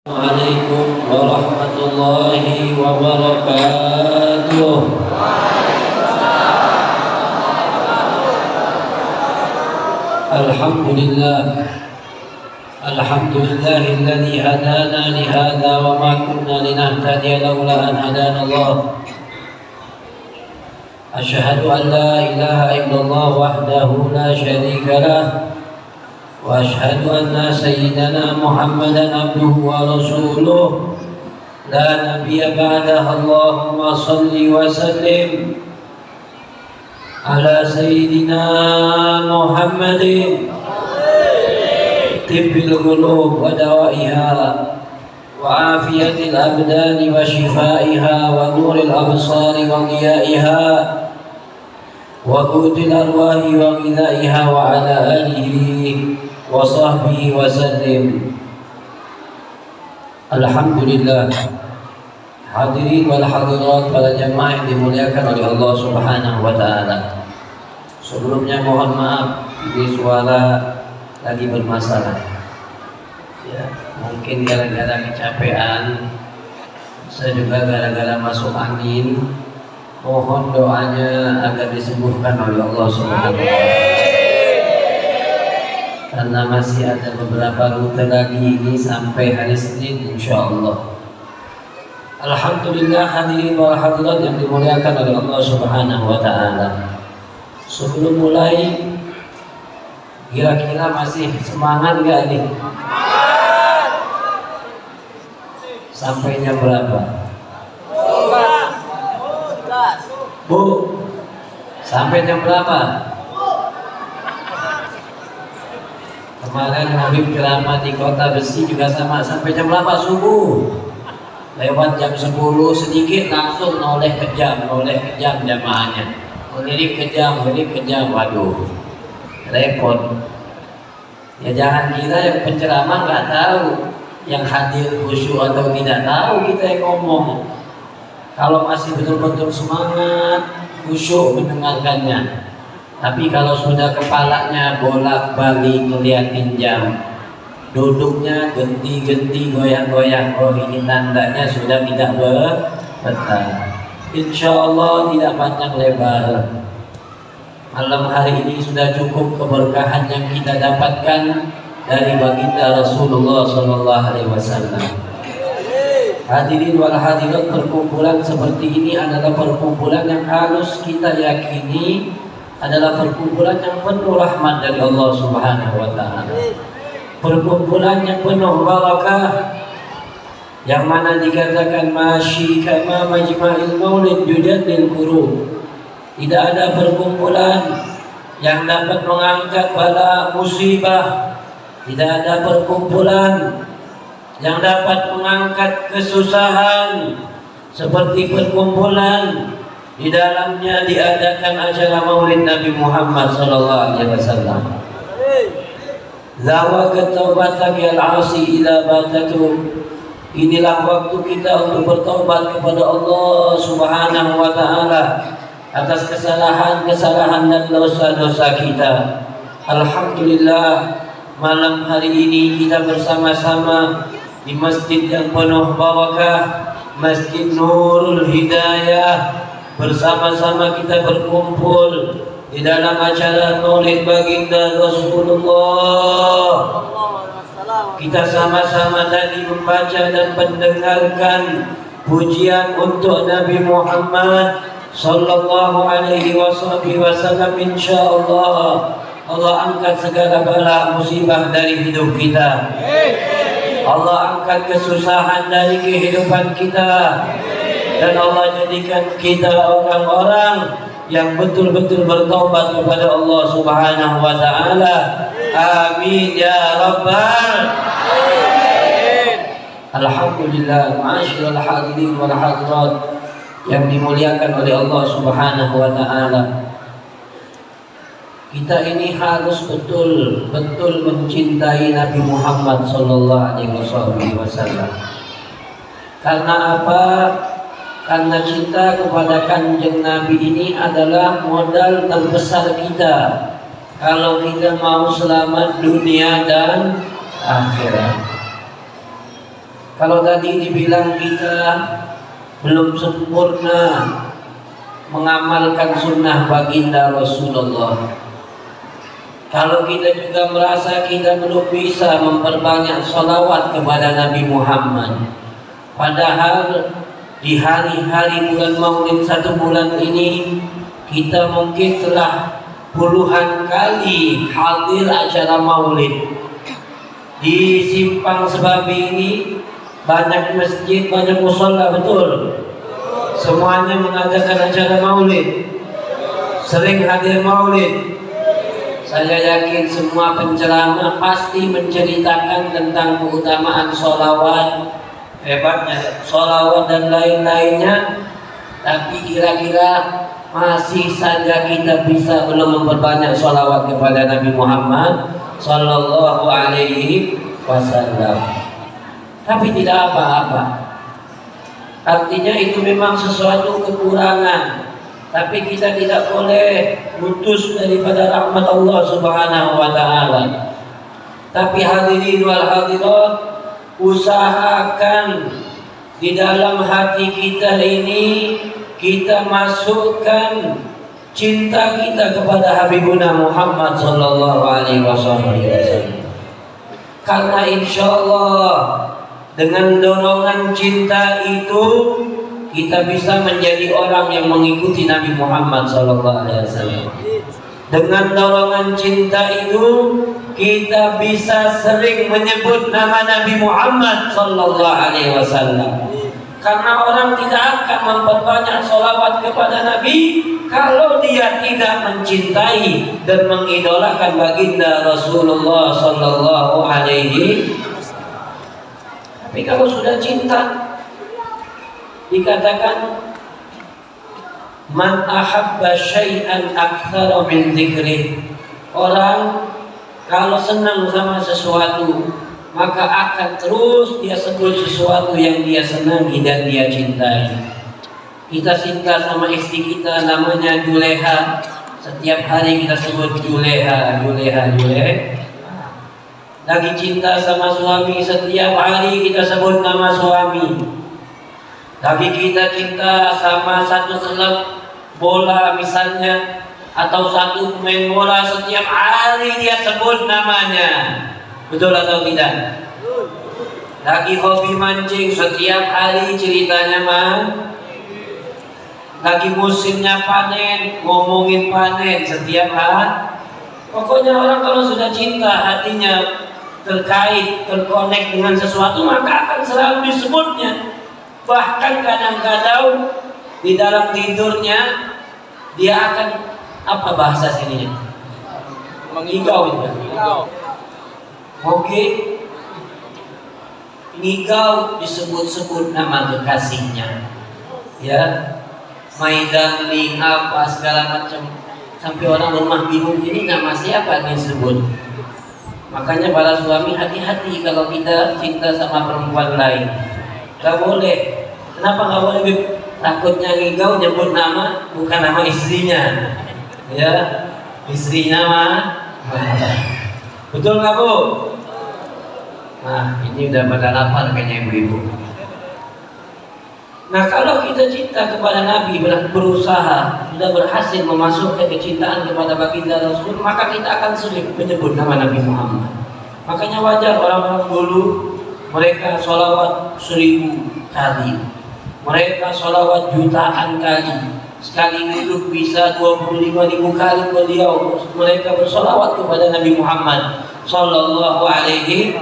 Assalamualaikum warahmatullahi wabarakatuh. Alhamdulillahilladzi hadana li hadza wa ma kunna linahtadiya laula an hadana Allah. Asyhadu an la ilaha illallah wahdahu la syarika lah. وأشهد أن سيدنا محمدا عبده ورسوله لا نبي بعده اللهم صل وسلم على سيدنا محمد طب القلوب ودوائها وعافية الأبدان وشفائها ونور الأبصار وضيائها وقوت الأرواح وغذائها وعلى آله وصحبه وسلم. Alhamdulillah. Hadirin wal hadirat, para jamaah yang dimuliakan oleh Allah Subhanahu wa taala. Sebelumnya mohon maaf ini suara lagi bermasalah. Ya, mungkin gara-gara kecapean, saya juga gara-gara masuk angin. Mohon doanya agar disembuhkan oleh Allah Subhanahu wa taala. Karena masih ada beberapa rute lagi ini sampai hari Senin insyaallah. Alhamdulillah, hadirin wal hadirat yang dimuliakan oleh Allah Subhanahu wa taala. Sebelum mulai, kira-kira masih semangat enggak nih? Sampai jam berapa? Bu, sampai jam berapa? Kemarin Habib ceramah di Kota Besi juga sama, sampai jam berapa? Subuh. Lewat jam 10 sedikit langsung noleh ke jam jamaahnya. Melirik ke jam, waduh, repot. Ya jangan kira yang penceramah nggak tahu, yang hadir khusyuk atau tidak tahu kita yang ngomong. Kalau masih betul-betul semangat, khusyuk mendengarkannya. Tapi kalau sudah kepalanya bolak-balik ngeliatin jam, duduknya genti-genti, goyang-goyang, oh ini tandanya sudah tidak betah. Insya Allah tidak panjang lebar. Malam hari ini sudah cukup keberkahan yang kita dapatkan dari baginda Rasulullah SAW. Hadirin wal hadirat, perkumpulan seperti ini adalah perkumpulan yang harus kita yakini adalah perkumpulan yang penuh rahmat dari Allah Subhanahu wa taala. Perkumpulan yang penuh barakah, yang mana dikatakan masyi kama majma'il maulid yujaddil qurub. Tidak ada perkumpulan yang dapat mengangkat bala musibah. Tidak ada perkumpulan yang dapat mengangkat kesusahan seperti perkumpulan di dalamnya diadakan acara Maulid Nabi Muhammad sallallahu alaihi wasallam. Zawaqat taubataka al-asi ila batatu. Inilah waktu kita untuk bertobat kepada Allah Subhanahu wa taala atas kesalahan-kesalahan dan dosa-dosa kita. Alhamdulillah, malam hari ini kita bersama-sama di masjid yang penuh barakah, Masjid Nurul Hidayah. Bersama-sama kita berkumpul di dalam acara Maulid baginda Rasulullah. Kita sama-sama tadi membaca dan mendengarkan pujian untuk Nabi Muhammad sallallahu alaihi wasallam. Insyaallah Allah angkat segala bala musibah dari hidup kita. Allah angkat kesusahan dari kehidupan kita. Dan Allah jadikan kita orang-orang yang betul-betul bertaubat kepada Allah Subhanahu wa taala. Amin ya rabbal alamin. Alhamdulillah, ma'asyiral hadirin wal hadirat yang dimuliakan oleh Allah Subhanahu wa taala. Kita ini harus betul-betul mencintai Nabi Muhammad sallallahu alaihi wasallam. Karena apa? Karena cinta kepada Kanjeng Nabi ini adalah modal terbesar kita kalau kita mau selamat dunia dan akhirat. Kalau tadi dibilang kita belum sempurna mengamalkan sunnah baginda Rasulullah, kalau kita juga merasa kita belum bisa memperbanyak salawat kepada Nabi Muhammad, padahal di hari-hari bulan Maulid 1 bulan ini kita mungkin telah puluhan kali hadir acara Maulid. Di Simpang Sebabi ini banyak masjid, banyak mushola, betul? Semuanya mengadakan acara Maulid, sering hadir Maulid. Saya yakin semua penceramah pasti menceritakan tentang keutamaan sholawat, hebatnya sholawat dan lain-lainnya. Tapi kira-kira masih saja kita bisa belum memperbanyak sholawat kepada Nabi Muhammad Sallallahu Alaihi Wasallam. Tapi tidak apa-apa. Artinya itu memang sesuatu kekurangan. Tapi kita tidak boleh putus daripada rahmat Allah Subhanahu wa Ta'ala. Tapi hadirin wal hadirat, usahakan di dalam hati kita ini kita masukkan cinta kita kepada Habibuna Muhammad Sallallahu Alaihi Wasallam. Karena insya Allah dengan dorongan cinta itu kita bisa menjadi orang yang mengikuti Nabi Muhammad SAW. Dengan dorongan cinta itu kita bisa sering menyebut nama Nabi Muhammad SAW. Karena orang tidak akan memperbanyak sholawat kepada Nabi kalau dia tidak mencintai dan mengidolakan baginda Rasulullah SAW. Tapi kalau sudah cinta, dikatakan man ahabba syai'an aktsara min dzikrih. Orang kalau senang sama sesuatu maka akan terus dia sebut sesuatu yang dia senangi dan dia cintai. Kita cinta sama istri kita namanya Juleha, setiap hari kita sebut Juleha. Lagi cinta sama suami, setiap hari kita sebut nama suami. Tapi kita cinta sama satu klub bola misalnya, atau satu pemain bola, setiap hari dia sebut namanya. Betul atau tidak? Lagi hobi mancing, setiap hari ceritanya mah. Lagi musimnya panen, ngomongin panen setiap hari. Pokoknya orang kalau sudah cinta, hatinya terkait, terkonek dengan sesuatu, maka akan selalu disebutnya. Bahkan kadang-kadang di dalam tidurnya dia akan, apa bahasa sininya? Mengigau. Oke, ngigau disebut-sebut nama kekasihnya, ya, Maidan, apa segala macam, sampai orang rumah bingung ini nama siapa disebut. Makanya para suami hati-hati kalau kita cinta sama perempuan lain. Gak boleh. Kenapa gak boleh? Takutnya ngigau nyebut nama bukan nama istrinya, ya, istrinya mah. Betul gak Bu? Nah, ini udah pada lapar kayaknya ibu-ibu. Nah, kalau kita cinta kepada Nabi, berusaha, sudah berhasil memasukkan kecintaan kepada baginda Rasul, maka kita akan sering menyebut nama Nabi Muhammad. Makanya wajar orang-orang dulu mereka sholawat 1000 kali, mereka sholawat jutaan kali, sekali duduk bisa 25.000 kali beliau mereka bersolawat kepada Nabi Muhammad Sallallahu Alaihi.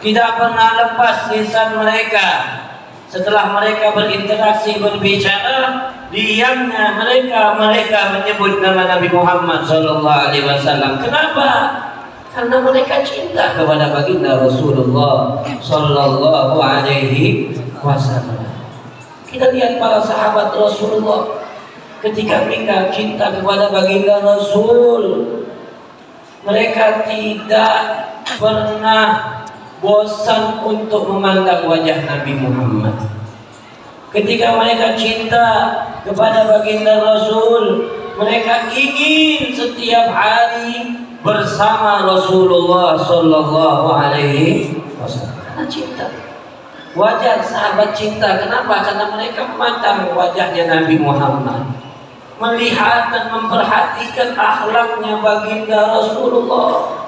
Tidak pernah lepas lisan mereka. Setelah mereka berinteraksi, berbicara, diamnya mereka menyebut nama Nabi Muhammad Sallallahu Alaihi Wasallam. Kenapa? Karena mereka cinta kepada baginda Rasulullah Sallallahu Alaihi Wasallam. Kita lihat para sahabat Rasulullah, ketika mereka cinta kepada baginda Rasul, mereka tidak pernah bosan untuk memandang wajah Nabi Muhammad. Ketika mereka cinta kepada baginda Rasul, mereka ingin setiap hari bersama Rasulullah Sallallahu Alaihi Wasallam. Karena cinta. Wajar sahabat cinta. Kenapa? Karena mereka memandang wajahnya Nabi Muhammad, melihat dan memperhatikan akhlaknya baginda Rasulullah.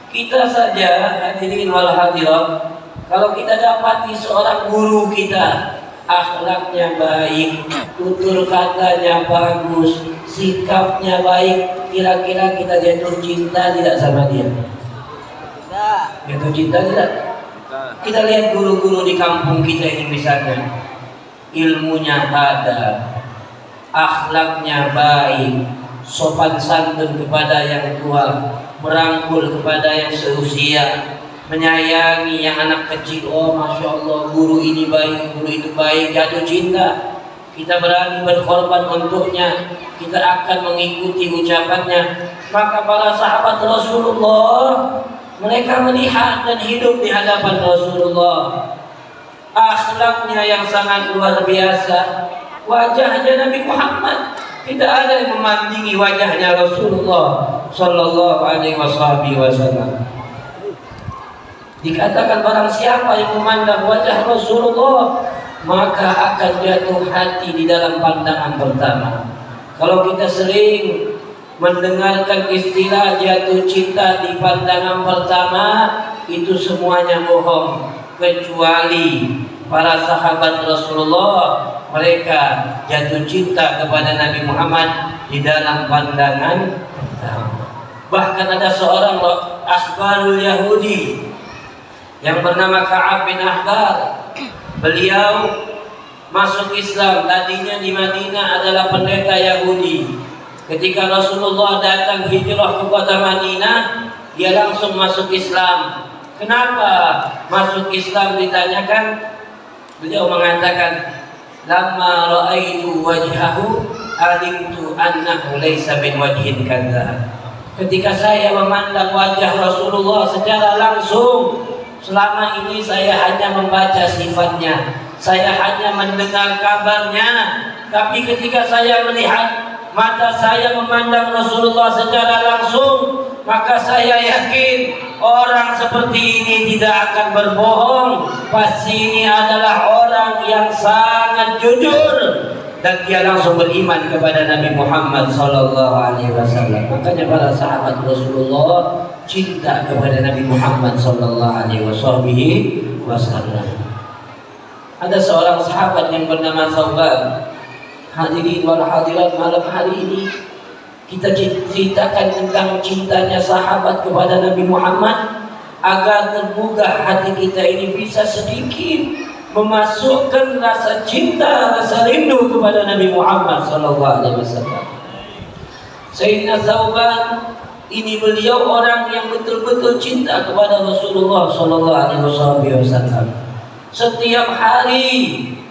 Kita saja hadirin wal hadirat, kalau kita dapati seorang guru kita, akhlaknya baik, tutur katanya bagus, sikapnya baik, kira-kira kita jatuh cinta tidak sama dia? Jatuh cinta tidak? Kita lihat guru-guru di kampung kita ini misalnya, ilmunya ada, akhlaknya baik, sopan santun kepada yang tua, merangkul kepada yang seusia, menyayangi yang anak kecil. Oh Masya Allah, guru ini baik, guru itu baik, jatuh cinta. Kita berani berkorban untuknya, kita akan mengikuti ucapannya. Maka para sahabat Rasulullah, mereka melihat dan hidup di hadapan Rasulullah, akhlaknya yang sangat luar biasa. Wajahnya Nabi Muhammad, tidak ada yang memandingi wajahnya Rasulullah Sallallahu Alaihi Wasallam. Dikatakan barang siapa yang memandang wajah Rasulullah, maka akan jatuh hati di dalam pandangan pertama. Kalau kita sering mendengarkan istilah jatuh cinta di pandangan pertama, itu semuanya bohong, kecuali para sahabat Rasulullah. Mereka jatuh cinta kepada Nabi Muhammad di dalam pandangan pertama. Bahkan ada seorang akhbarul Yahudi yang bernama Ka'ab bin Ahbar. Beliau masuk Islam, tadinya di Madinah adalah pendeta Yahudi. Ketika Rasulullah datang hijrah ke kota Madinah, dia langsung masuk Islam. Kenapa masuk Islam ditanyakan? Beliau mengatakan, "Lamma ra'aitu wajhahu alimtu annahu laysa min wajhin kadzdzab." Ketika saya memandang wajah Rasulullah secara langsung, selama ini saya hanya membaca sifatnya, saya hanya mendengar kabarnya, tapi ketika saya melihat, mata saya memandang Rasulullah secara langsung, maka saya yakin orang seperti ini tidak akan berbohong. Pasti ini adalah orang yang sangat jujur, dan dia langsung beriman kepada Nabi Muhammad Sallallahu Alaihi Wasallam. Makanya para sahabat Rasulullah cinta kepada Nabi Muhammad Sallallahu Alaihi Wasallam. Ada seorang sahabat yang bernama Thauban. Hadirin wal hadirat, malam hari ini kita ceritakan tentang cintanya sahabat kepada Nabi Muhammad, agar tergugah hati kita ini bisa sedikit memasukkan rasa cinta, rasa rindu kepada Nabi Muhammad sallallahu alaihi wasallam. Sayyidina Thauban ini, beliau orang yang betul-betul cinta kepada Rasulullah sallallahu alaihi wasallam. Setiap hari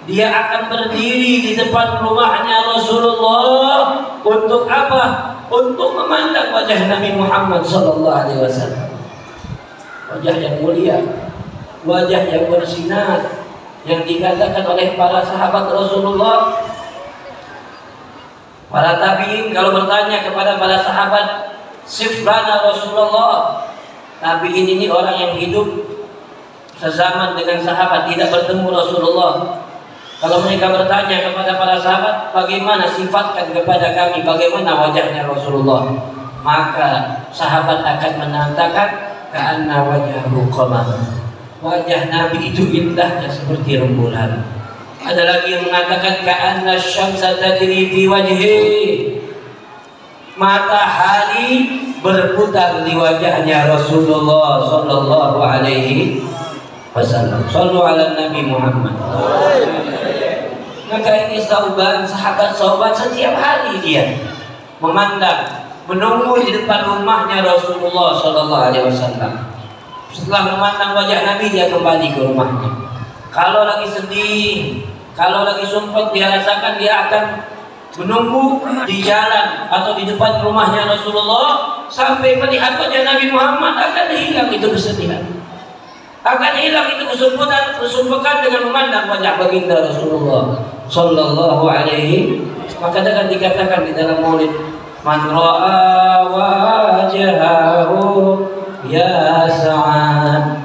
dia akan berdiri di depan rumahnya Rasulullah untuk apa? Untuk memandang wajah Nabi Muhammad sallallahu alaihi wasallam. Wajah yang mulia, wajah yang bersinar, yang dikatakan oleh para sahabat Rasulullah. Para tabi'in kalau bertanya kepada para sahabat, sifrana Rasulullah. Tabi'in ini orang yang hidup sezaman dengan sahabat, tidak bertemu Rasulullah. Kalau mereka bertanya kepada para sahabat, bagaimana sifatkan kepada kami, bagaimana wajahnya Rasulullah, maka sahabat akan mengatakan, ka'anna wajhahu qamar. Wajah Nabi itu indahnya seperti rembulan. Ada lagi yang mengatakan, ka'anna syamsa tajri fi wajhi. Matahari berputar di wajahnya Rasulullah sallallahu alaihi wasallam. Shallu ala Nabi Muhammad. Maka ini Thauban, sahabat Thauban, setiap hari dia memandang, menunggu di depan rumahnya Rasulullah sallallahu alaihi wasallam. Setelah memandang wajah Nabi, dia kembali ke rumahnya. Kalau lagi sedih, kalau lagi sumpah dia rasakan, dia akan menunggu di jalan atau di depan rumahnya Rasulullah sampai melihat wajah Nabi Muhammad, akan hilang itu kesedihan, akan hilang itu kesumpukan dengan memandang wajah baginda Rasulullah sallallahu alaihi. Maka dengan dikatakan di dalam maulid, man ra'a wajhahu ya sa'ad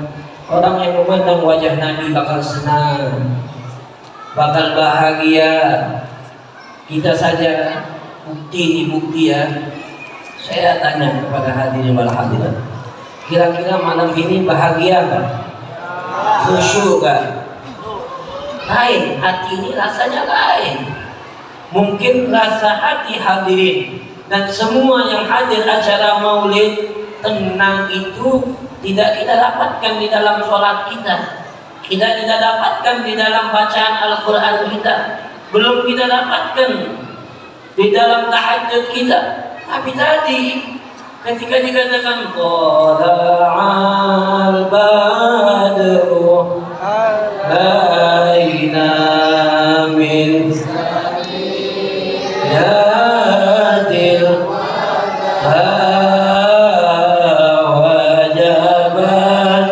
Orang yang memandang wajah Nabi bakal senang, bakal bahagia. Kita saja bukti ya. Saya tanya kepada hadirin wal hadirat, kira-kira malam ini bahagia nggak? Khusyuk nggak? Lain, hati ini rasanya lain. Mungkin rasa hati hadirin dan semua yang hadir acara maulid tenang itu tidak kita dapatkan di dalam sholat kita, tidak kita dapatkan di dalam bacaan Al-Quran kita, belum kita dapatkan di dalam tahajud kita. Tapi tadi ketika dikatakan Qada'al badru baina min yadil wajabat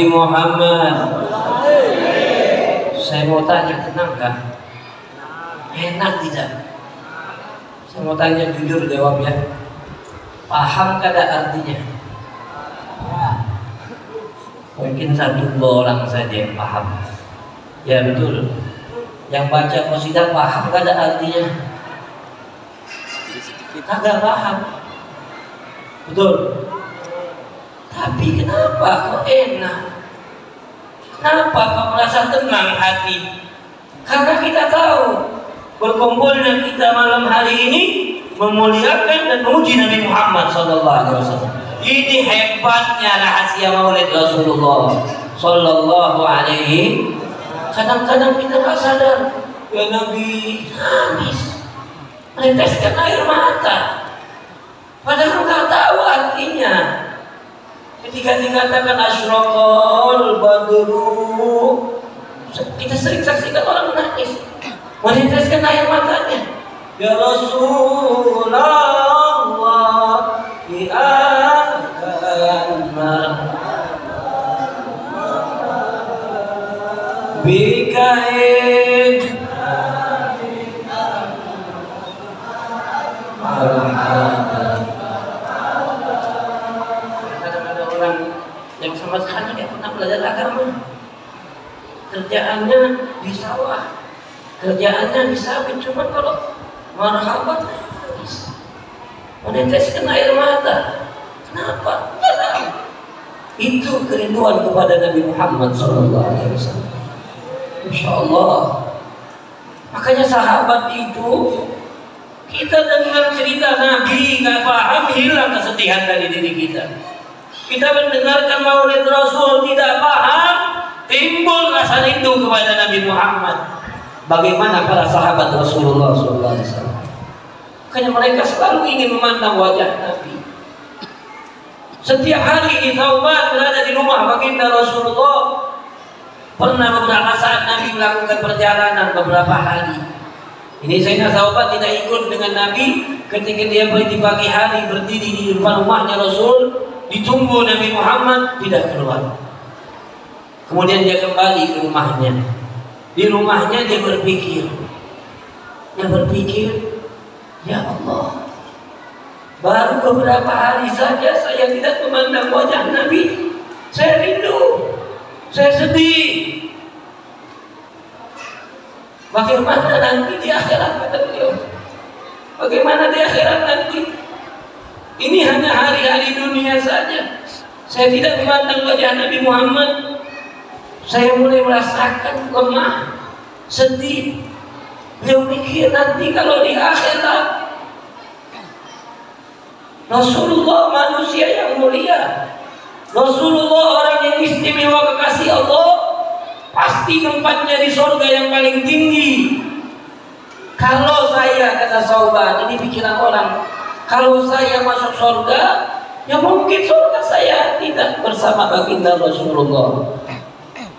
Muhammad. Saya mau tanya, tenang gak? Enak tidak? Saya mau tanya jujur, jawab ya. Paham kada artinya? Mungkin satu dua orang saja yang paham. Ya betul. Yang baca qasidah paham kada artinya? Kagak paham. Betul. Tapi kenapa kok enak? Kenapa kok merasa tenang hati? Karena kita tahu berkumpulnya kita malam hari ini memuliakan dan memuji Nabi Muhammad SAW. Ini hebatnya rahasia maulid Rasulullah Sallallahu Alaihi. Kadang-kadang kita nggak sadar, ya Nabi nangis, meneteskan air mata, padahal nggak tahu artinya. Ketika dikatakan asyraqal badru, kita sering saksikan orang menangis, meneteskan air matanya. Ya Rasulullah, bikain kadang-kadang orang yang sama sekali tidak pernah belajar agama, kerjaannya di sawah, kerjaannya di sawit, cuma kalau marhaban meneteskan air mata. Kenapa? Tidak tahu. Itu kerinduan kepada Nabi Muhammad SAW. Insya Allah. Makanya sahabat itu, kita dengar cerita Nabi nggak paham, hilang kesedihan dari diri kita. Kita mendengarkan maulid Rasul tidak paham, timbul rasa rindu kepada Nabi Muhammad. Bagaimana para sahabat Rasulullah SAW? Makanya mereka selalu ingin memandang wajah Nabi. Setiap hari di Taubat berada di rumah baginda Rasulullah. Pernah beberapa saat Nabi melakukan perjalanan beberapa hari. Ini Sayyidina Taubat tidak ikut dengan Nabi ketika dia di pagi hari berdiri di depan rumahnya Rasul, ditunggu Nabi Muhammad tidak keluar. Kemudian dia kembali ke rumahnya. Di rumahnya dia berpikir, ya Allah, baru beberapa hari saja saya tidak memandang wajah Nabi. Saya rindu, saya sedih. Bagaimana nanti di akhirat, kata beliau? Bagaimana di akhirat nanti? Ini hanya hari-hari dunia saja. Saya tidak memandang wajah Nabi Muhammad. Saya mulai merasakan lemah, sedih. Beliau mikir nanti kalau di akhirat Rasulullah manusia yang mulia, Rasulullah orang yang istimewa kekasih Allah, pasti tempatnya di surga yang paling tinggi. Kalau saya, kata Sauban, ini pikiran orang, kalau saya masuk surga, Ya mungkin surga saya tidak bersama baginda Rasulullah,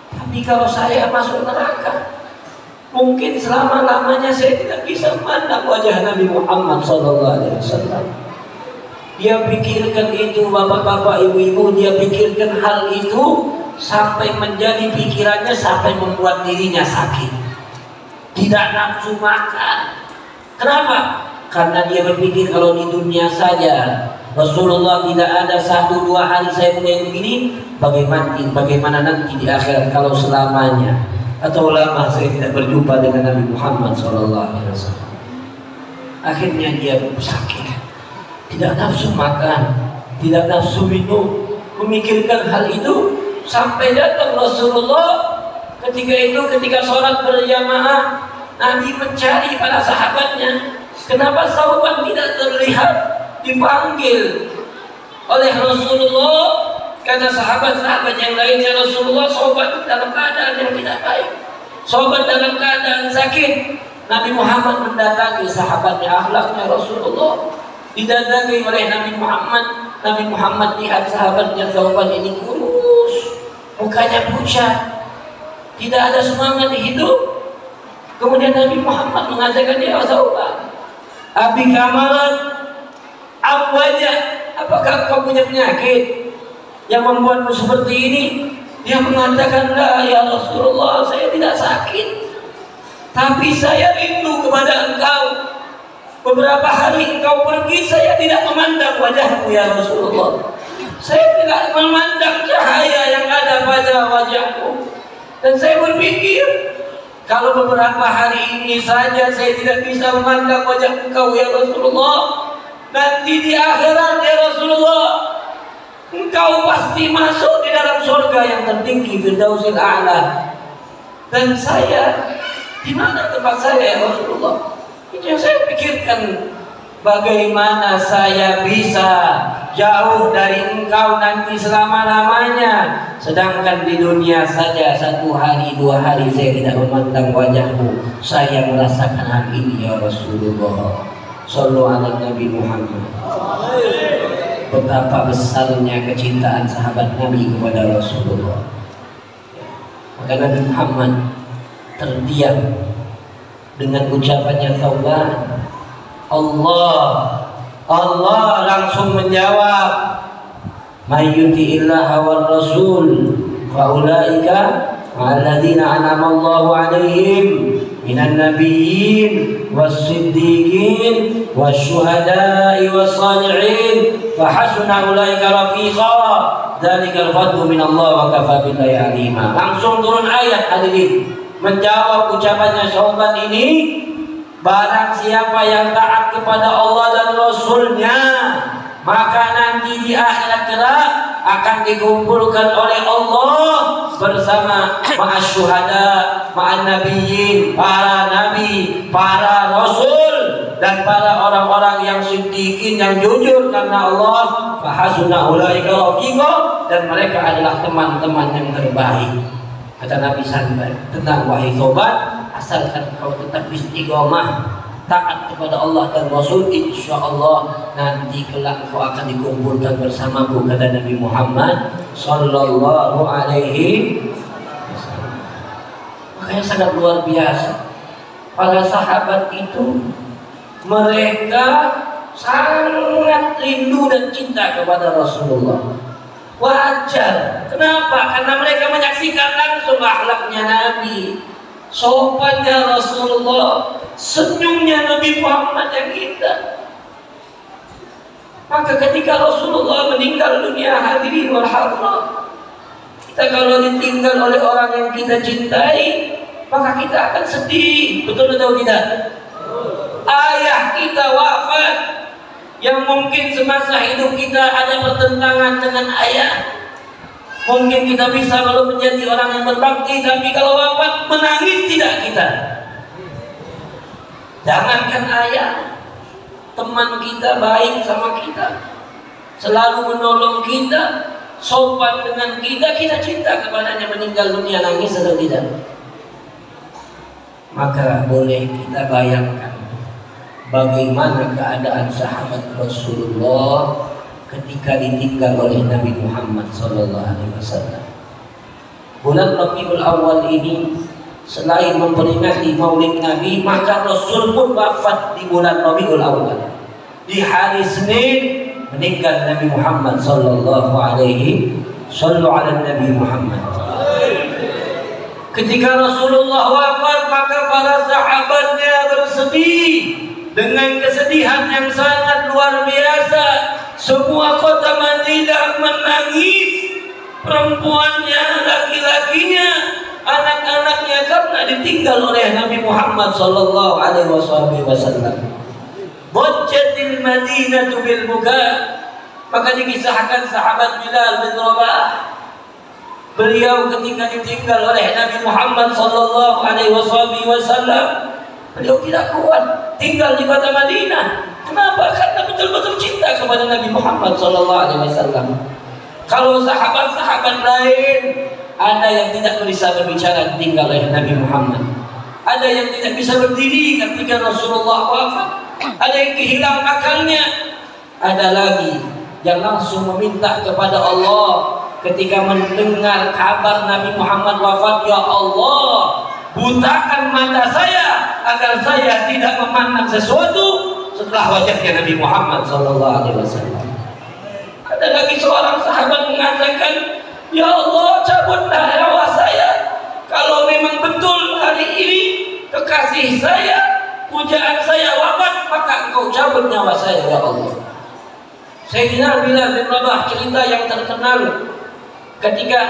tapi kalau saya masuk neraka, mungkin selama-lamanya saya tidak bisa memandang wajah Nabi Muhammad SAW. Dia pikirkan itu, bapak-bapak, ibu-ibu, dia pikirkan hal itu sampai menjadi pikirannya, sampai membuat dirinya sakit. Tidak nafsu makan. Kenapa? Karena dia berpikir kalau di dunia saja Rasulullah tidak ada 1-2 hari saya punya begini, bagaimana nanti di akhirat kalau selamanya atau lama saya tidak berjumpa dengan Nabi Muhammad SAW. Akhirnya dia sakit, tidak nafsu makan, tidak nafsu minum, memikirkan hal itu sampai datang Rasulullah. Ketika sholat berjamaah, Nabi mencari para sahabatnya. Kenapa sahabat tidak terlihat? Dipanggil oleh Rasulullah. Kata sahabat-sahabat yang lainnya, Rasulullah, sahabat dalam keadaan yang tidak baik, sahabat dalam keadaan sakit. Nabi Muhammad mendatangi sahabatnya, akhlaknya Rasulullah didatangi oleh Nabi Muhammad. Nabi Muhammad lihat sahabatnya, sahabat ini kurus, mukanya pucat, tidak ada semangat hidup. Kemudian Nabi Muhammad mengatakan, ya sahabat, abi kamaran, apa aja? Apakah kau punya penyakit yang membuatmu seperti ini? Dia mengatakan, la ya Rasulullah, saya tidak sakit, tapi saya rindu kepada engkau. Beberapa hari engkau pergi, saya tidak memandang wajahmu ya Rasulullah. Saya tidak memandang cahaya yang ada pada wajahmu. Dan saya berpikir, kalau beberapa hari ini saja saya tidak bisa memandang wajah engkau ya Rasulullah, nanti di akhirat ya Rasulullah, engkau pasti masuk di dalam surga yang tertinggi, Firdausil A'la. Dan saya, di mana tempat saya ya Rasulullah? Itu yang saya pikirkan. Bagaimana saya bisa jauh dari engkau nanti selama-lamanya, sedangkan di dunia saja 1 hari 2 hari saya tidak memandang wajahmu. Saya merasakan hal ini ya Rasulullah. Sallu ala Nabi Muhammad. Betapa besarnya kecintaan sahabat Nabi kepada Rasulullah. Maka Nabi Muhammad terdiam dengan ucapannya taubat. Allah langsung menjawab, may yuti'illaha war rasul fa ulaika alladzina an'ama Allahu 'alaihim minan nabiyyin was-siddiqin wasyuhada'i was-shalihin fa hasuna ulaika rafiqa dzalikal fadlu minallah wa kafa billahi 'alima. Langsung turun ayat hadirin menjawab ucapannya sahabat ini. Barang siapa yang taat kepada Allah dan Rasulnya, maka nanti di akhirat kelak akan dikumpulkan oleh Allah bersama ma'asyuhada, ma'an nabiyyin, para nabi, para rasul, dan para orang-orang yang siddiqin, yang jujur karena Allah. Fahasuna ulaika rafiqa, dan mereka adalah teman-teman yang terbaik. Kata Nabi santai, tenang wahai sobat, asalkan kau tetap istiqomah taat kepada Allah dan Rasul, insya Allah nanti kelak kau akan dikumpulkan bersamaku, kata Nabi Muhammad Sallallahu Alaihi Wasallam. Makanya sangat luar biasa para sahabat itu, mereka sangat rindu dan cinta kepada Rasulullah. Wajar. Kenapa? Karena mereka menyaksikan langsung akhlaknya Nabi, sopannya Rasulullah, senyumnya Nabi Muhammad yang indah. Maka ketika Rasulullah meninggal dunia, hadirin wal hadirat, kita kalau ditinggal oleh orang yang kita cintai, maka kita akan sedih. Betul atau tidak? Ayah kita wafat, yang mungkin semasa hidup kita ada pertentangan dengan ayah. Mungkin kita bisa kalau menjadi orang yang berbakti, tapi kalau wafat menangis tidak kita. Jangankan ayah, teman kita baik sama kita, selalu menolong kita, sopan dengan kita, kita cinta kepadanya, meninggal dunia nangis atau tidak? Maka boleh kita bayangkan bagaimana keadaan sahabat Rasulullah ketika ditinggal oleh Nabi Muhammad sallallahu alaihi wasallam. Bulan Rabiul Awal ini selain memperingati Maulid Nabi, maka Rasul pun wafat di bulan Rabiul Awal. Di hari Senin meninggal Nabi Muhammad sallallahu alaihi wasallam. Nabi Muhammad. Ketika Rasulullah wafat, maka para sahabatnya bersedih dengan kesedihan yang sangat luar biasa. Semua kota Madinah menangis, perempuannya, laki-lakinya, anak-anaknya, karena ditinggal oleh Nabi Muhammad sallallahu alaihi wasallam. Bajjatil Madinatu bil buka. Maka dikisahkan sahabat Bilal bin Rabah, beliau ketika ditinggal oleh Nabi Muhammad sallallahu alaihi wasallam, beliau tidak kuat tinggal di kota Madinah. Kenapa? Karena betul-betul cinta kepada Nabi Muhammad sallallahu alaihi wasallam. Kalau sahabat-sahabat lain, ada yang tidak bisa berbicara ditinggal oleh Nabi Muhammad, ada yang tidak bisa berdiri ketika Rasulullah wafat, ada yang kehilangan akalnya, ada lagi yang langsung meminta kepada Allah ketika mendengar kabar Nabi Muhammad wafat, ya Allah, butakan mata saya agar saya tidak memandang sesuatu setelah wajahnya Nabi Muhammad sallallahu alaihi wasallam. Ada lagi seorang sahabat mengatakan, ya Allah, cabutlah nyawa saya. Kalau memang betul hari ini kekasih saya, pujaan saya wafat, maka engkau cabut nyawa saya, ya Allah. Sayyidina Bilal bin Rabah, cerita yang terkenal ketika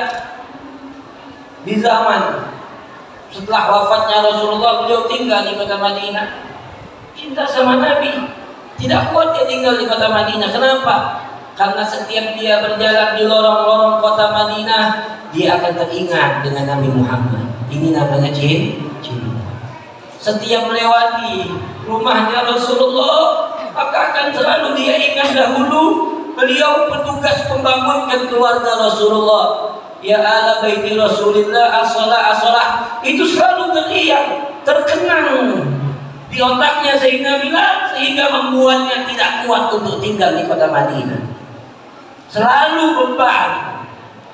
di zaman setelah wafatnya Rasulullah, beliau tinggal di kota Madinah. Cinta sama Nabi, tidak kuat dia tinggal di kota Madinah. Kenapa? Karena setiap dia berjalan di lorong-lorong kota Madinah, dia akan teringat dengan Nabi Muhammad. Ini namanya cinta. Setiap melewati rumahnya Rasulullah, maka akan selalu dia ingat dahulu beliau petugas pembangunkan keluarga Rasulullah. Ya ala baiti Rasulillah as-salah. Itu selalu teriak, terkenang di otaknya Sayyidina Bilal, sehingga membuatnya tidak kuat untuk tinggal di kota Madinah. Selalu beban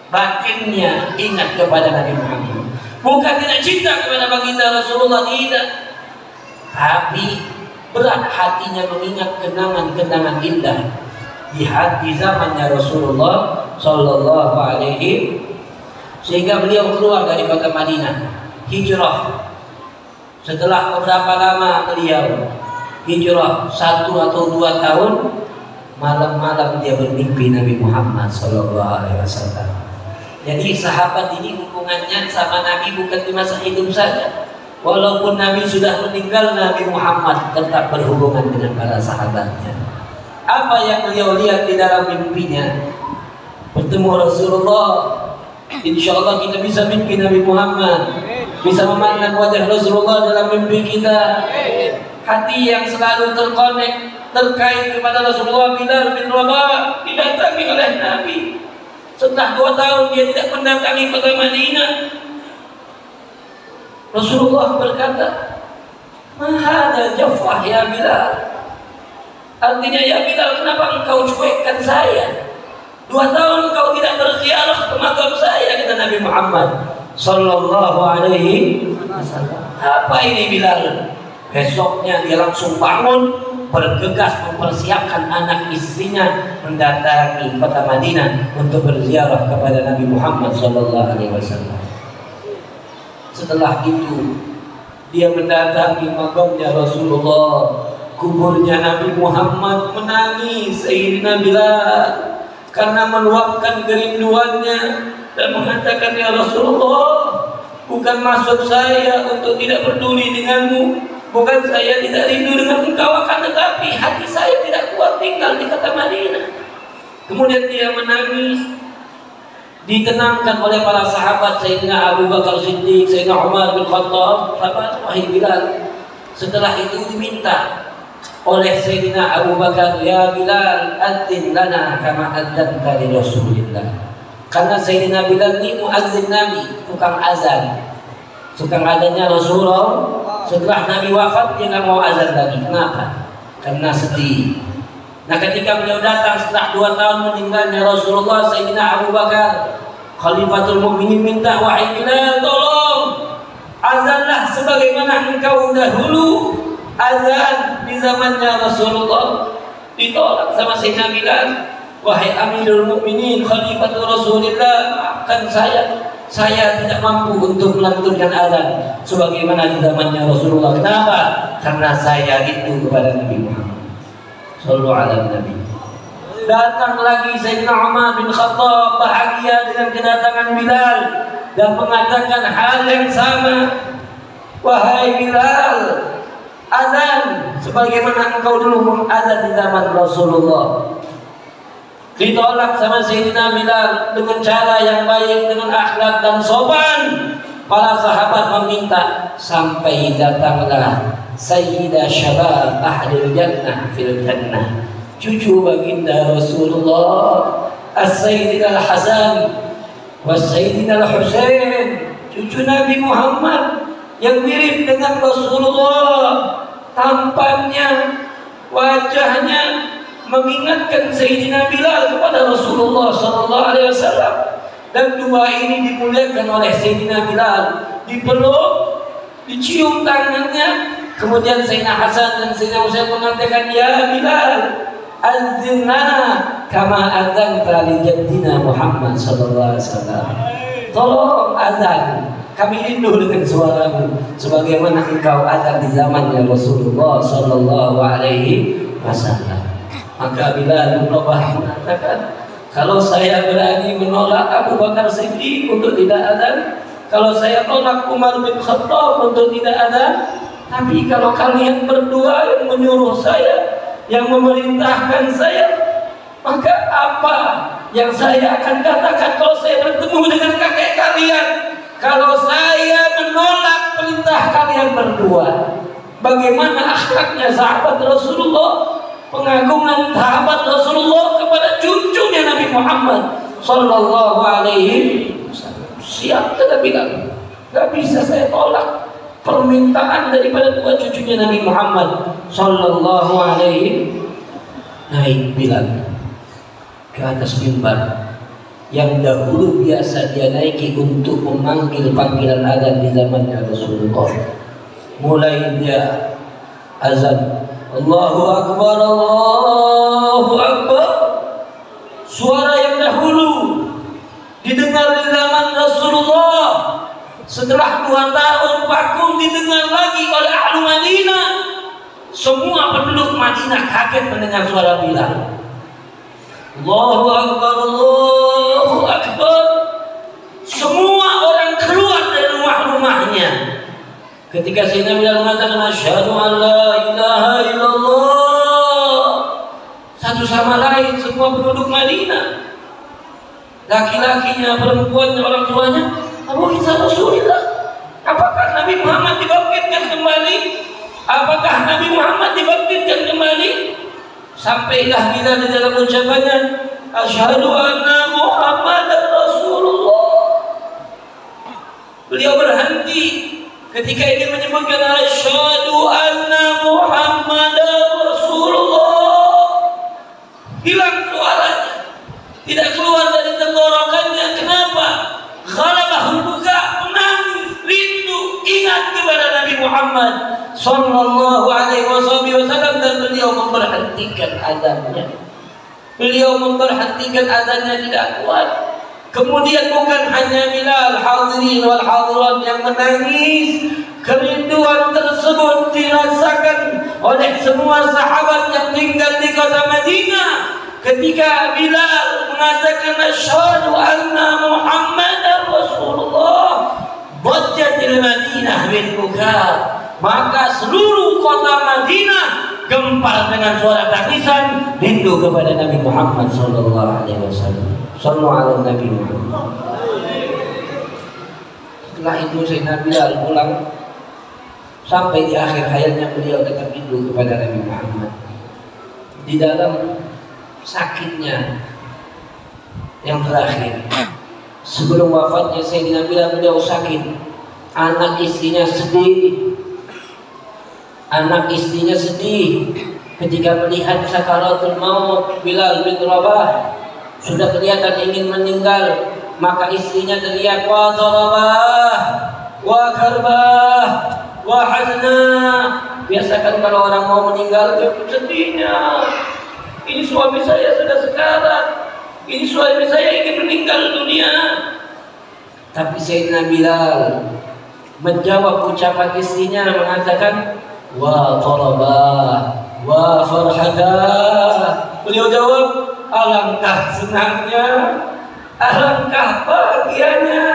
batinnya ingat kepada Nabi Muhammad. Bukan tidak cinta kepada baginda Rasulullah, tidak, tapi berat hatinya mengingat kenangan-kenangan indah di hati zamannya Rasulullah sallallahu alaihi, sehingga beliau keluar dari kota Madinah, hijrah. Setelah beberapa lama beliau hijrah 1 atau 2 tahun, malam-malam dia bermimpi Nabi Muhammad sallallahu alaihi wasallam. Jadi sahabat ini hubungannya sama Nabi bukan di masa hidup saja. Walaupun Nabi sudah meninggal, Nabi Muhammad tetap berhubungan dengan para sahabatnya. Apa yang beliau lihat di dalam mimpinya? Bertemu Rasulullah. Insya Allah kita bisa mimpi Nabi Muhammad, bisa memandang wajah Rasulullah dalam mimpi kita. Hati yang selalu terkonek terkait kepada Rasulullah. Bilal bin Rabah didatangi oleh Nabi. Setelah 2 tahun dia tidak mendatangi kota Madinah. Rasulullah berkata, "Mahada jafah ya Bilal." Artinya, ya Bilal, kenapa engkau cuekkan saya? 2 tahun engkau tidak berziarah ke makam saya, kata Nabi Muhammad sallallahu alaihi wasallam. Apa ini Bilal? Besoknya dia langsung bangun, bergegas mempersiapkan anak istrinya mendatangi kota Madinah untuk berziarah kepada Nabi Muhammad sallallahu alaihi wasallam. Setelah itu dia mendatangi makamnya Rasulullah, kuburnya Nabi Muhammad, menangis Sayyidina Bilal karena meluapkan kerinduannya dan mengatakan, ya Rasulullah, bukan maksud saya untuk tidak peduli denganmu, bukan saya tidak rindu dengan engkau, akan tetapi hati saya tidak kuat tinggal di kota Madinah. Kemudian dia menangis, ditenangkan oleh para sahabat Sayyidina Abu Bakar Siddiq, Sayyidina Umar bin Khattab. Wahai Bilal, setelah itu diminta oleh Sayyidina Abu Bakar, ya Bilal, adzin lana kama adzanta li Rasulillah. Karena Sayyidina Bilal ini muazzin Nabi, tukang azan. Tukang adanya Rasulullah, setelah Nabi wafat dia nggak mau azan lagi. Kenapa? Karena sedih. Nah ketika beliau datang setelah 2 tahun meninggalnya Rasulullah, Sayyidina Abu Bakar Khalifatul Mukminin minta, wahai Bilal, tolong azanlah sebagaimana engkau dahulu azan di zamannya Rasulullah. Ditolak sama Sayyidina Bilal. Wahai Amirul Mukminin Khalifatul Rasulullah, maafkan saya tidak mampu untuk melantunkan azan sebagaimana di zamannya Rasulullah. Kenapa? Karena saya itu kepada Nabi Muhammad sallallahu alaihi Nabi. Datang lagi Sayyidina Umar bin Khattab bahagia dengan kedatangan Bilal dan mengatakan hal yang sama. Wahai Bilal, azan sebagaimana engkau dulu mengazan di zaman Rasulullah. Ditolak sama Sayyidina Bilal dengan cara yang baik, dengan akhlak dan sopan. Para sahabat meminta sampai datanglah Sayyidah Syabab Ahlul Jannah fil Jannah, cucu baginda Rasulullah, As-Sayyidina Al-Hasan Was-Sayyidina Al-Husain, cucu Nabi Muhammad yang mirip dengan Rasulullah, tampannya, wajahnya mengingatkan Sayyidina Bilal kepada Rasulullah sallallahu alaihi wasallam. Dan dua ini dimuliakan oleh Sayyidina Bilal, dipeluk, dicium tangannya. Kemudian Sayyidina Hasan dan Sayyidina Husain mengatakan, ya Bilal, azzinna kama adzanta li jaddina Muhammad sallallahu alaihi wasallam. Tolong azan, kami rindu dengan suaramu sebagaimana engkau azan di zamannya Rasulullah sallallahu alaihi wasallam. Maka Bilal berubah mengatakan, kalau saya berani menolak Abu Bakar Siddiq untuk tidak azan, kalau saya tolak Umar bin Khattab untuk tidak azan, tapi kalau kalian berdua yang menyuruh saya, yang memerintahkan saya, maka apa yang saya akan katakan kalau saya bertemu dengan kakek kalian? Kalau saya menolak perintah kalian berdua, bagaimana akhlaknya sahabat Rasulullah, pengagungan sahabat Rasulullah kepada cucunya Nabi Muhammad sallallahu alaihi wasallam. Siap kata Bilal, gak bisa saya tolak permintaan daripada dua cucunya Nabi Muhammad sallallahu alaihi. Naik Bilal ke atas mimbar yang dahulu biasa dia naiki untuk memanggil panggilan azan di zamannya Rasulullah. Mulai dia azan, Allahu Akbar, Allahu Akbar. Suara yang dahulu didengar di zaman Rasulullah, setelah 2 tahun vakum didengar lagi oleh ahli Madinah. Semua penduduk Madinah kaget mendengar suara Bilal. Allahu Akbar, Allahu Akbar. Semua orang keluar dari rumah-rumahnya. Ketika Sayyidina Bilal mengatakan asyhadu an la ilaha illallah, satu sama lain semua penduduk Madinah, laki-lakinya, perempuannya, orang tuanya, Abu Isa Rasulullah, apakah Nabi Muhammad dibangkitkan kembali? Apakah Nabi Muhammad dibangkitkan kembali? Sampailah Bilal di dalam ucapannya asyhadu anna Muhammadar Rasulullah. Beliau berhenti ketika ingin menyebutkan asyhadu anna Muhammadar Rasulullah. Hilang suaranya, tidak keluar dari tenggorokannya. Kenapa? Ghalabahul buka, menangis, rindu, ingat kepada Nabi Muhammad sallallahu alaihi wasallam, dan beliau memberhentikan azannya. Beliau memberhentikan azannya, tidak kuat. Kemudian bukan hanya Bilal, hadirin wal hadirat yang menangis. Kerinduan tersebut dirasakan oleh semua sahabat yang tinggal di kota Madinah. Ketika Bilal mengatakan asyhadu anna Muhammadar Rasulullah, bajjatil Madinah bil buka, maka seluruh kota Madinah gempar dengan suara tangisan rindu kepada Nabi Muhammad sallallahu alaihi wasallam. Sallallahu alaihi Nabi Muhammad. Setelah itu Sayyidina Bilal pulang, sampai di akhir hayatnya beliau tetap rindu kepada Nabi Muhammad. Di dalam sakitnya yang terakhir, sebelum wafatnya Sayyidina Bilal, beliau sakit. Anak istrinya sedih. ketika melihat sakaratul maut Bilal bin Rabah sudah kelihatan ingin meninggal, maka istrinya teriak, wa tarabah wa karbah wa hazna. Biasakan kalau orang mau meninggal sedihnya, ini suami saya sudah sekarat, ini suami saya ingin meninggal dunia. Tapi Sayyidina Bilal menjawab ucapan istrinya, mengatakan wa tarabah wa farhadah. Beliau jawab, alangkah senangnya, alangkah bahagianya,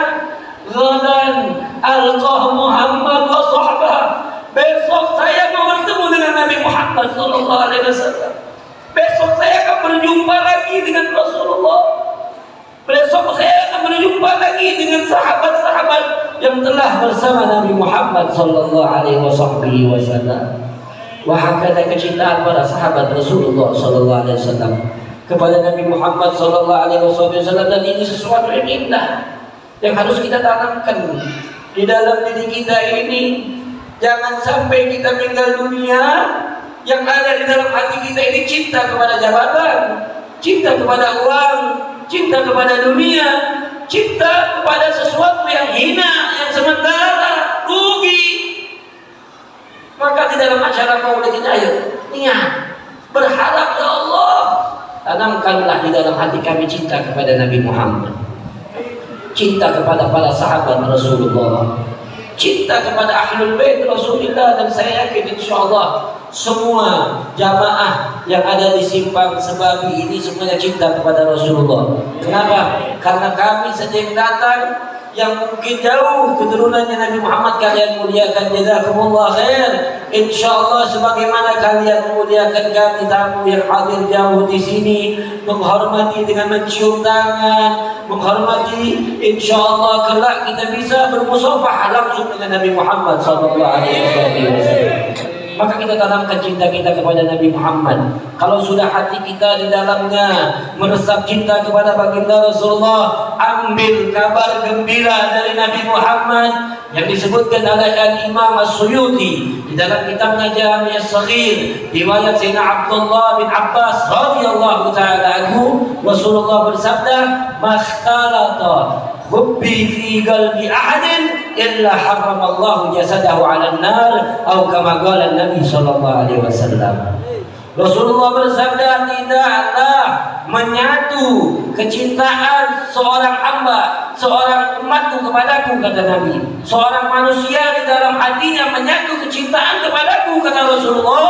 ghadan alqah Muhammad wa sahbah. Besok saya mau bertemu dengan Nabi Muhammad sallallahu alaihi wasallam. Besok saya akan berjumpa lagi dengan Rasulullah. Besok saya akan berjumpa lagi dengan sahabat-sahabat yang telah bersama Nabi Muhammad sallallahu alaihi wasallam. Wahakata kecintaan para sahabat Rasulullah sallallahu alaihi wasallam kepada Nabi Muhammad sallallahu alaihi wasallam, dan ini sesuatu yang indah yang harus kita tanamkan di dalam diri kita ini. Jangan sampai kita meninggal dunia yang ada di dalam hati kita ini cinta kepada jabatan, cinta kepada uang, cinta kepada dunia, cinta kepada sesuatu yang hina, yang sementara, rugi. Maka di dalam acara maulid ini, ayo niat berharap ya Allah, tanamkanlah di dalam hati kami cinta kepada Nabi Muhammad, cinta kepada para sahabat Rasulullah, cinta kepada ahlul bait Rasulullah. Dan saya yakin insyaallah semua jamaah yang ada di Simpang Sebabi ini semuanya cinta kepada Rasulullah. Kenapa? Karena kami sedang datang yang mungkin jauh keturunannya Nabi Muhammad, kalian muliakan, jazakumullah khair. Insyaallah sebagaimana kalian memuliakan kami tamu yang hadir jauh di sini, menghormati dengan mencium tangan, menghormati, insyaallah kelak kita bisa bermusafahah langsung dengan Nabi Muhammad sallallahu alaihi wasallam. Maka kita tanamkan cinta kita kepada Nabi Muhammad. Kalau sudah hati kita di dalamnya meresap cinta kepada baginda Rasulullah, ambil kabar gembira dari Nabi Muhammad yang disebutkan oleh Imam As-Suyuti di dalam kitabnya Jami' As-Saghir, riwayat Sayyidina Abdullah bin Abbas radhiyallahu taala anhu, Rasulullah bersabda, "Makhtalata hubbi fi qalbi ahadin illa harramallahu jasadahu 'alan nar," atau kama qala Nabi sallallahu alaihi wasallam. Rasulullah bersabda, tidaklah menyatu kecintaan seorang hamba, seorang umatku kepadaku, kata Nabi. Seorang manusia di dalam hatinya menyatu kecintaan kepadaku, kata Rasulullah.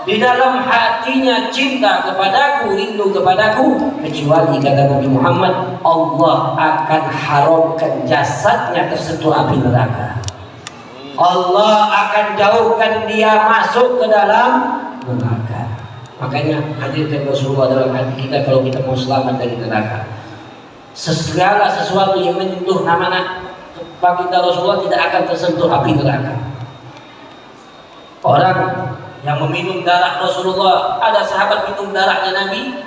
Di dalam hatinya cinta kepadaku, rindu kepadaku, kecuali kata Nabi Muhammad, Allah akan haramkan jasadnya tersentuh api neraka. Allah akan jauhkan dia masuk ke dalam neraka. Makanya hadirkan Rasulullah dalam hati kita kalau kita mau selamat dari neraka. Segala sesuatu yang menyentuh nama baginda Rasulullah tidak akan tersentuh api neraka. Orang yang meminum darah Rasulullah, ada sahabat minum darahnya Nabi,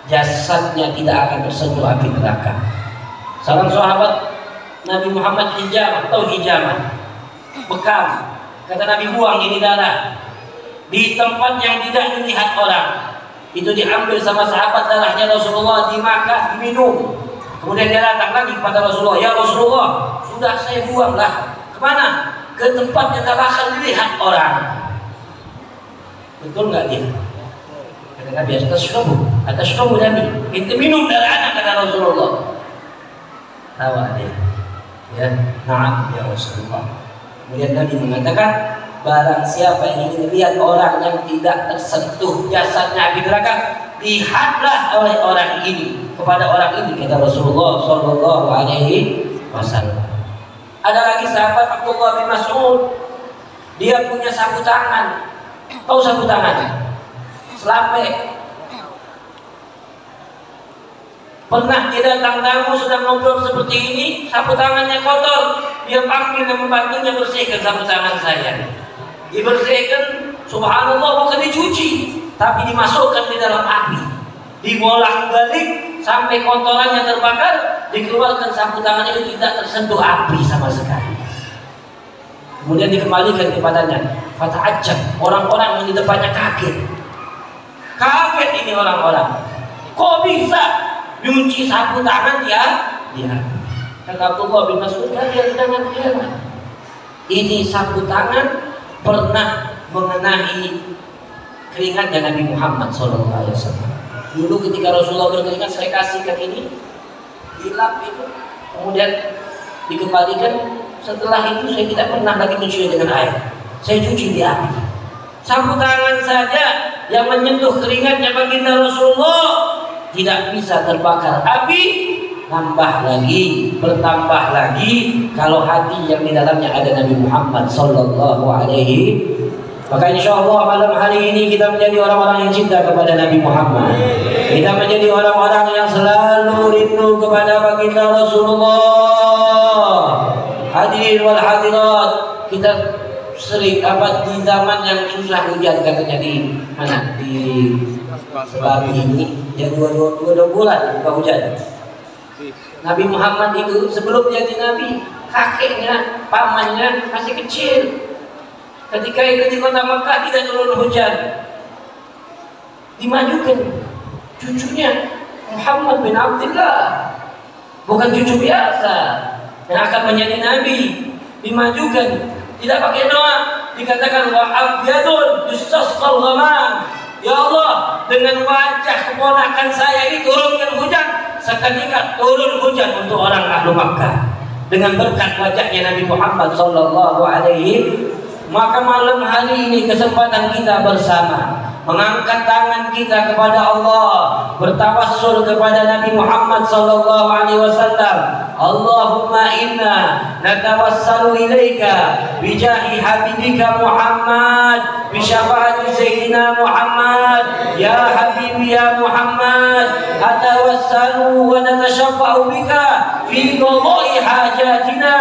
jasadnya tidak akan tersentuh api neraka. Seorang sahabat Nabi Muhammad hijamah, atau hijamah, bekam, kata Nabi, buang ini darah di tempat yang tidak dilihat orang. Itu diambil sama sahabat darahnya Rasulullah, dimakan, diminum. Kemudian dia datang lagi kepada Rasulullah, ya Rasulullah, sudah saya buanglah. Kemana? Ke tempat yang tak akan dilihat orang. Betul nggak dia? Kata Nabi, atas kamu Nabi, itu minum darah anak, kata Rasulullah. Tawa dia, ya, na'am ya Rasulullah. Kemudian Nabi mengatakan, barang siapa yang ingin lihat orang yang tidak tersentuh jasadnya api neraka, lihatlah oleh orang ini, kepada orang ini, kata Rasulullah sallallahu alaihi wasallam. Ada lagi sahabat Abdullah bin Mas'ud, dia punya sapu tangan. Tahu sapu tangan? Selape. Pernah dia datang tamu sedang ngobrol seperti ini, sapu tangannya kotor, dia panggil dan membantunya, bersihkan sapu tangan saya. Dibersihkan, subhanallah, bukan dicuci, tapi dimasukkan di dalam api, dibolak-balik sampai kotorannya terbakar, dikeluarkan sapu tangan itu tidak tersentuh api sama sekali. Kemudian dikembalikan kepadanya. Fata'ajjab, orang-orang yang di depannya kaget. Kaget ini orang-orang. Kok bisa nyuci sapu tangan dia? Kata Abdullah bin Mas'ud, kalian jangan heran. Ini sapu tangan pernah mengenai keringatnya Nabi Muhammad SAW. Dulu ketika Rasulullah berkeringat, saya kasihkan ini, dilap itu, kemudian dikembalikan. Setelah itu saya tidak pernah lagi mencuci dengan air. Saya cuci di api. Sapu tangan saja yang menyentuh keringatnya baginda Rasulullah tidak bisa terbakar api, bertambah lagi kalau hati yang di dalamnya ada Nabi Muhammad sallallahu alaihi. Maka insya Allah malam hari ini kita menjadi orang-orang yang cinta kepada Nabi Muhammad. Kita menjadi orang-orang yang selalu rindu kepada baginda Rasulullah. Hadirin wal hadirat, kita sering di zaman yang susah hujan, katanya di mana di Bali ini ya dua bulan bukan hujan. Nabi Muhammad itu sebelum jadi nabi, kakeknya, pamannya masih kecil. Ketika itu di kota Mekah tidak turun hujan, dimajukan cucunya Muhammad bin Abdullah, bukan cucu biasa yang akan menjadi nabi, dimajukan. Tidak pakai doa, dikatakan wa abyadun yustasqal ghamam. Ya Allah, dengan wajah keponakan saya ini turunkan hujan. Seketika turun hujan untuk orang ahlu Makkah dengan berkat wajahnya Nabi Muhammad sallallahu alaihi. Maka malam hari ini kesempatan kita bersama mengangkat tangan kita kepada Allah, bertawassul kepada Nabi Muhammad sallallahu alaihi wasallam. Allahumma inna natawassalu ilaika bijahi habibika Muhammad, bi syafaati sayyidina Muhammad, ya habibi ya Muhammad, atawassalu wa natashaffa'u bika fi qada'i hajatina.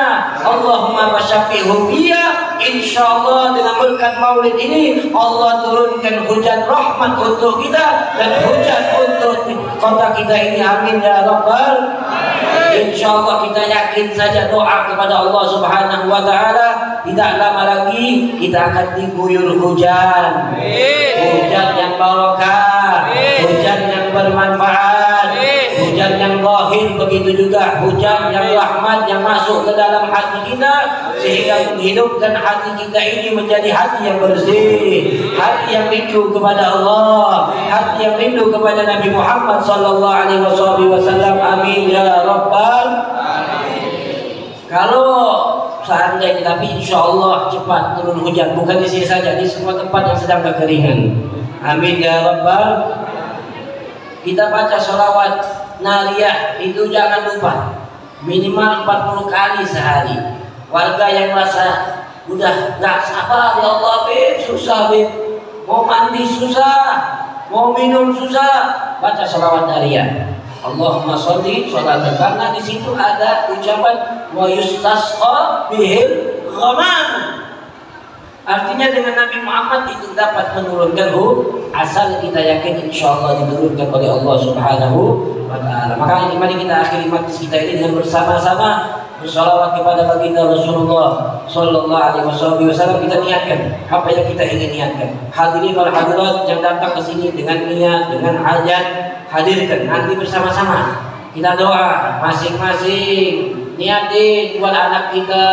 Allahumma fasyafihu fiyya. Insyaallah dengan berkat maulid ini Allah turunkan hujan rahmat untuk kita dan hujan untuk kota kita ini. Amin ya rabbal. Insyaallah kita yakin saja doa kepada Allah Subhanahu wa taala, tidak lama lagi kita akan diguyur hujan. Hujan yang barokah, hujan yang bermanfaat, hujan yang zahir, begitu juga hujan yang rahmat yang masuk ke dalam hati kita sehingga menghidupkan hati kita ini menjadi hati yang bersih, hati yang rindu kepada Allah, hati yang rindu kepada Nabi Muhammad sallallahu alaihi wasallam. Amin ya rabbal. Kalau seandainya, tapi insya Allah cepat turun hujan, bukan di sini saja, di semua tempat yang sedang kekeringan. Amin ya rabbal. Kita baca sholawat nariyah itu jangan lupa minimal 40 kali sehari. Warga yang merasa udah gak sabar, ya Allah Bib, susah Bib, mau mandi susah, mau minum susah, baca sholawat nariyah. Allahumma sholli sholatan, karena di situ ada ucapan wa yustasqa bihil ghamam. Artinya dengan Nabi Muhammad itu dapat menurunkan asal kita yakin insyaallah diturunkan oleh Allah Subhanahu wa taala. Maka mari kita akhiri majlis kita ini dengan bersama-sama bersalawat kepada baginda Rasulullah sallallahu alaihi wasallam. Kita niatkan apa yang kita ingin niatkan. Hadirin wal hadirat yang datang ke sini dengan niat, dengan hajat, hadirkan nanti bersama-sama. Kita doa masing-masing, niatin buat anak kita,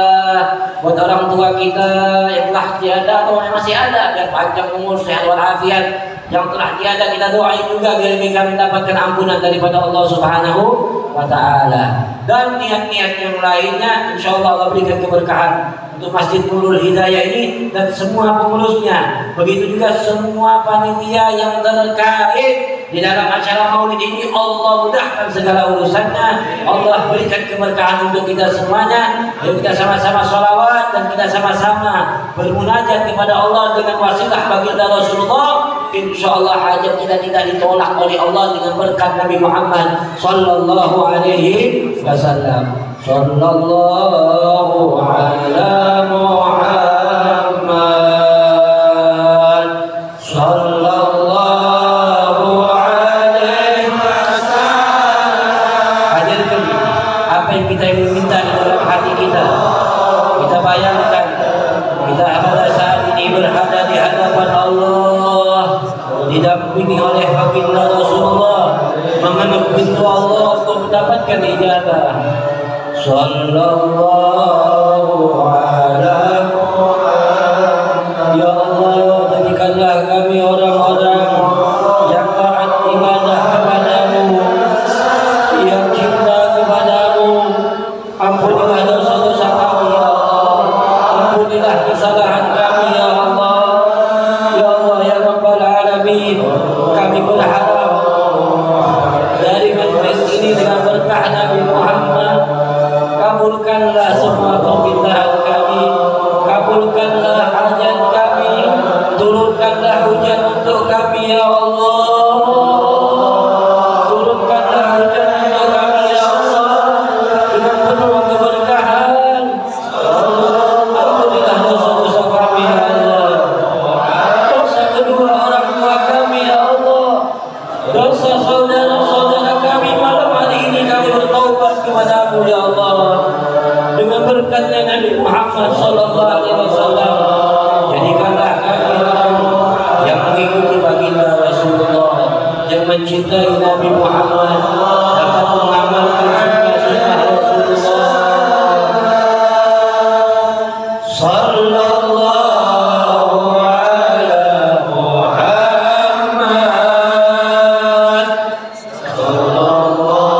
buat orang tua kita yang telah tiada atau yang masih ada, biar panjang umur, sehat walafiat. Yang telah tiada kita doain juga biar mereka mendapatkan ampunan daripada Allah Subhanahu wa taala. Dan niat-niat yang lainnya insyaallah Allah berikan keberkahan untuk Masjid Nurul Hidayah ini dan semua pengurusnya. Begitu juga semua panitia yang terkait di dalam acara maulid ini. Allah mudahkan segala urusannya, Allah berikan keberkahan untuk kita semuanya. Yuk kita sama-sama sholawat dan kita sama-sama bermunajat kepada Allah dengan wasilah baginda Rasulullah. Insyaallah hajat kita tidak ditolak oleh Allah dengan berkat Nabi Muhammad sallallahu alaihi wasallam. Sallallahu ala Muhammad sallallahu alaihi wasallam. Hadirkan apa yang kita ingin minta di dalam hati kita. Kita bayangkan kita pada saat ini berada di hadapan Allah, didampingi oleh sallallahu ala Muhammad. Ya Allah, jadikanlah kami orang-orang yang taat ibadah kepadamu, yang cinta kepadamu. Ampunilah dosa-dosa kami ya Allah, ampunilah kesalahan kami ya Allah. Ya Allah ya Rabbal Alamin, kami berharap dari majlis ini dengan berkah Nabi Muhammad, kabulkanlah semua permintaan kami, kabulkanlah hajat kami, turunkanlah hujan untuk kami ya Allah, turunkanlah hujan untuk kami ya Allah dengan penuh keberkahan. Ampunilah dosa-dosa kami ya Allah, dosa kedua orang tua kami ya Allah, dosa saudara-saudara kami. Malam hari ini kami bertaubat kepada-Mu ya Allah dengan berkatnya Nabi Muhammad sallallahu alaihi wasallam. Jadikanlah kami orang yang mengikuti baginda Rasulullah, yang mencintai Nabi Muhammad, dapat mengamalkan sunnah-sunnah Rasulullah sallallahu ala Muhammad sallallahu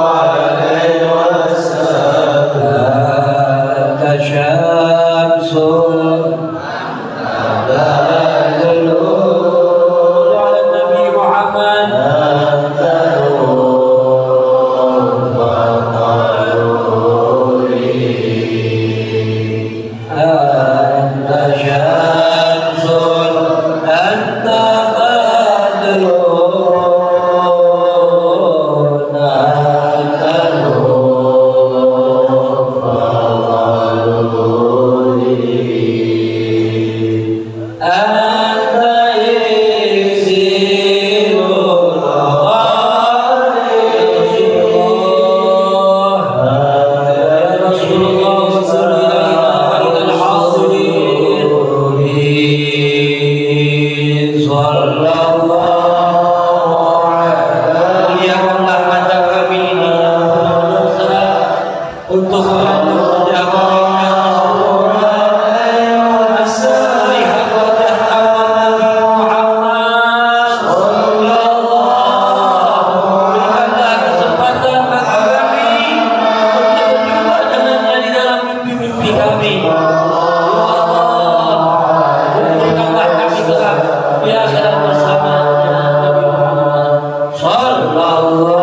alaihi wasallam. Anta syamsun ala Nabi Muhammad. Anta syamsun anta badrun anta anta iksirul untuk melihat wajah tawanan Muhammad. Berikanlah kesempatan bagi kami untuk berjumpa dengannya di dalam mimpi-mimpi kami. Ya Allah, kumpulkanlah kami kelak di akhirat bersama Nabi Muhammad sallallahu.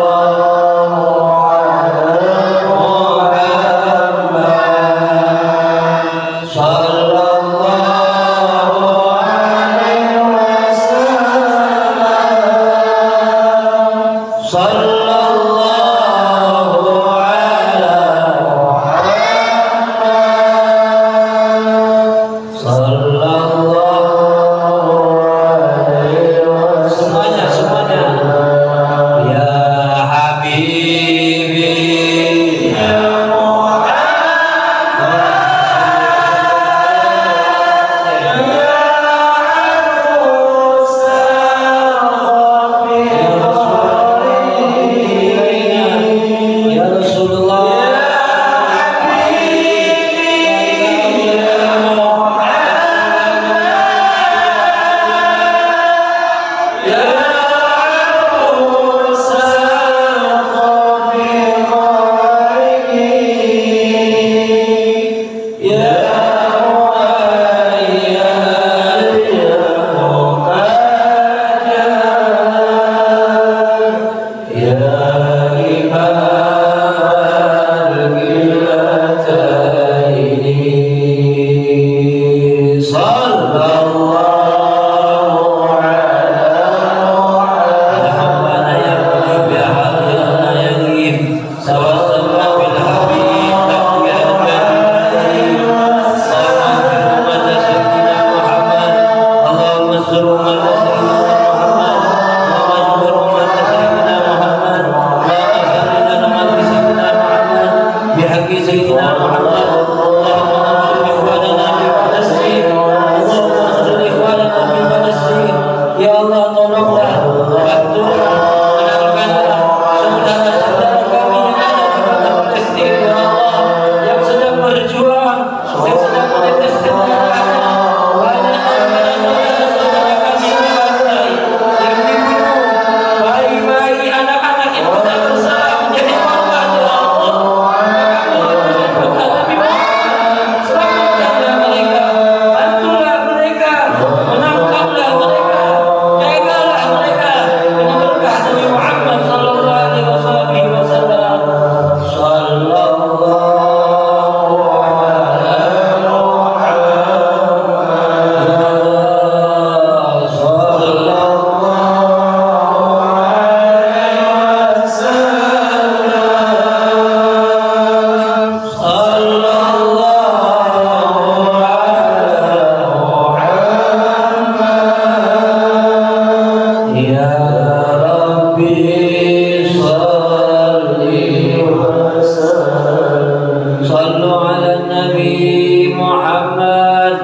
على النبي محمد.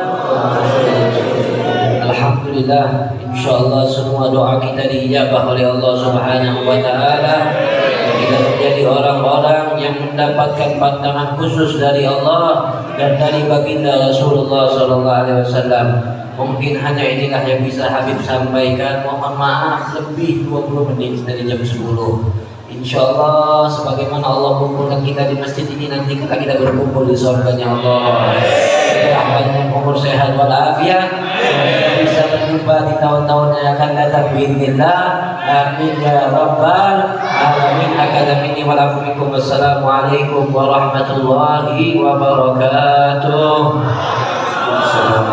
Alhamdulillah, insyaallah semua doa kita diijabah oleh Allah Subhanahu wa taala. Kita menjadi orang-orang yang mendapatkan pandangan khusus dari Allah dan dari baginda Rasulullah sallallahu alaihi wasallam. Mungkin hanya inilah yang bisa Habib sampaikan. Mohon maaf lebih 20 menit dari jam 10. Insyaallah sebagaimana Allah kumpulkan kita di masjid ini, nanti kita berkumpul di surganya Allah. Panjang umur sehat walafiat, bisa berjumpa di tahun-tahun yang akan datang bismillah. Amin ya rabbal alamin. Hakadha minni wa lakum. Wassalamualaikum warahmatullahi wabarakatuh.